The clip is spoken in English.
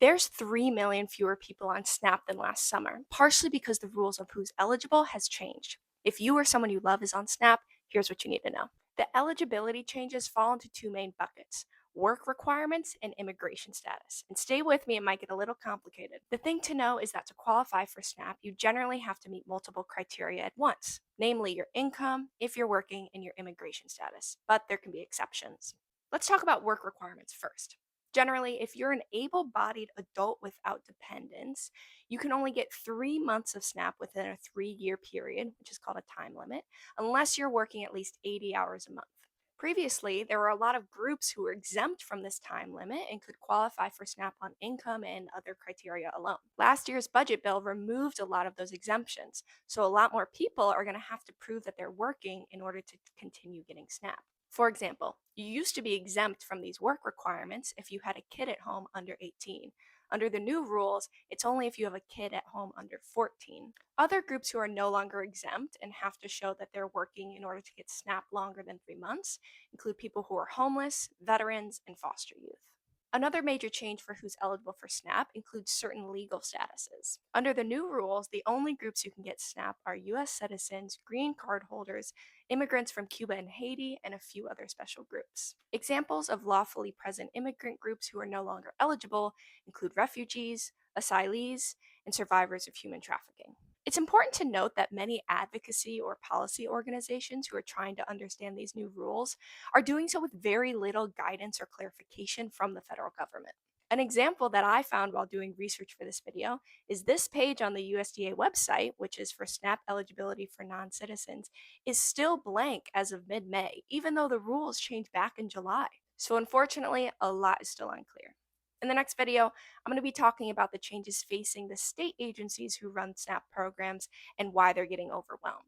There's 3 million fewer people on SNAP than last summer, partially because the rules of who's eligible has changed. If you or someone you love is on SNAP, here's what you need to know. The eligibility changes fall into two main buckets: work requirements and immigration status. And stay with me, it might get a little complicated. The thing to know is that to qualify for SNAP, you generally have to meet multiple criteria at once, namely your income, if you're working, and your immigration status. But there can be exceptions. Let's talk about work requirements first. Generally, if you're an able bodied adult without dependents, you can only get 3 months of SNAP within a 3 year period, which is called a time limit, unless you're working at least 80 hours a month. Previously, there were a lot of groups who were exempt from this time limit and could qualify for SNAP on income and other criteria alone. Last year's budget bill removed a lot of those exemptions, so a lot more people are going to have to prove that they're working in order to continue getting SNAP. For example, you used to be exempt from these work requirements if you had a kid at home under 18. Under the new rules, it's only if you have a kid at home under 14. Other groups who are no longer exempt and have to show that they're working in order to get SNAP longer than 3 months include people who are homeless, veterans, and foster youth. Another major change for who's eligible for SNAP includes certain legal statuses. Under the new rules, the only groups who can get SNAP are US citizens, green card holders, immigrants from Cuba and Haiti, and a few other special groups. Examples of lawfully present immigrant groups who are no longer eligible include refugees, asylees, and survivors of human trafficking. It's important to note that many advocacy or policy organizations who are trying to understand these new rules are doing so with very little guidance or clarification from the federal government. An example that I found while doing research for this video is this page on the USDA website, which is for SNAP eligibility for non citizens, is still blank as of mid May, even though the rules changed back in July. So, unfortunately, a lot is still unclear. In the next video, I'm going to be talking about the changes facing the state agencies who run SNAP programs and why they're getting overwhelmed.